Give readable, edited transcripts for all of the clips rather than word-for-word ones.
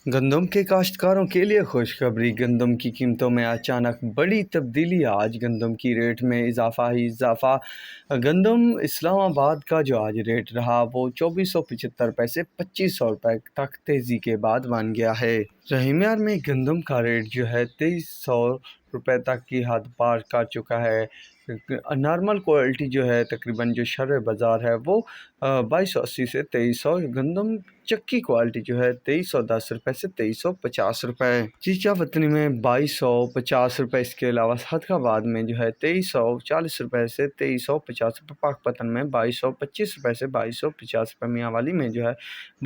گندم کے کاشتکاروں کے لیے خوشخبری، گندم کی قیمتوں میں اچانک بڑی تبدیلی، آج گندم کی ریٹ میں اضافہ ہی اضافہ۔ گندم اسلام آباد کا جو آج ریٹ رہا وہ 2475 سے 2500 روپے تک تیزی کے بعد بن گیا ہے۔ رحیمیار میں گندم کا ریٹ جو ہے 2300 روپے تک کی حد پار کر چکا ہے۔ نارمل کوالٹی جو ہے تقریباً جو شرح بازار ہے وہ 2280 سے 2300، گندم چکی کوالٹی جو ہے 2310 روپے سے 2350 روپے، چیچا وطنی میں 2250 روپے، اس کے علاوہ صدقہ آباد میں جو ہے 2340 روپے سے 2350 روپے، پاک پتن میں 2225 روپے سے 2250 روپے، میاں والی میں جو ہے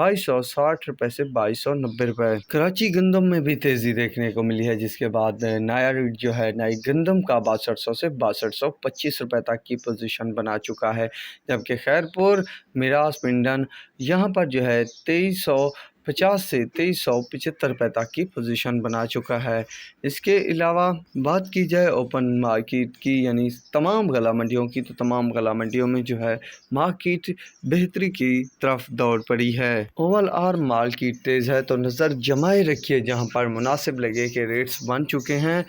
2260 روپے سے 2290 روپے۔ کراچی گندم میں بھی تیزی دیکھنے کو ملی ہے، جس کے بعد نیا ریٹ جو ہے نئی گندم کا 6200 سے 6225 روپے تک کی پوزیشن بنا چکا ہے، جبکہ خیرپور، میراث، پنڈن یہاں پر جو ہے 2350 سے 2375 روپے تک کی پوزیشن بنا چکا ہے۔ اس کے علاوہ بات کی جائے اوپن مارکیٹ کی، یعنی تمام غلہ منڈیوں کی، تو تمام غلہ منڈیوں میں جو ہے مارکیٹ بہتری کی طرف دوڑ پڑی ہے۔ اوول آر مارکیٹ تیز ہے، تو نظر جمائے رکھیے، جہاں پر مناسب لگے کہ ریٹس بن چکے ہیں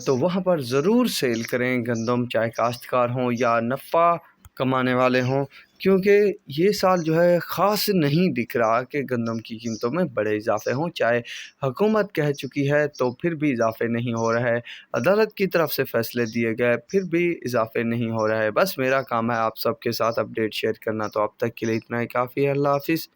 تو وہاں پر ضرور سیل کریں گندم، چاہے کاشتکار ہوں یا نفع کمانے والے ہوں، کیونکہ یہ سال جو ہے خاص نہیں دکھ رہا کہ گندم کی قیمتوں میں بڑے اضافے ہوں، چاہے حکومت کہہ چکی ہے تو پھر بھی اضافے نہیں ہو رہا ہے، عدالت کی طرف سے فیصلے دیے گئے پھر بھی اضافے نہیں ہو رہا ہے۔ بس میرا کام ہے آپ سب کے ساتھ اپڈیٹ شیئر کرنا، تو اب تک کے لیے اتنا ہی کافی ہے۔ اللہ حافظ۔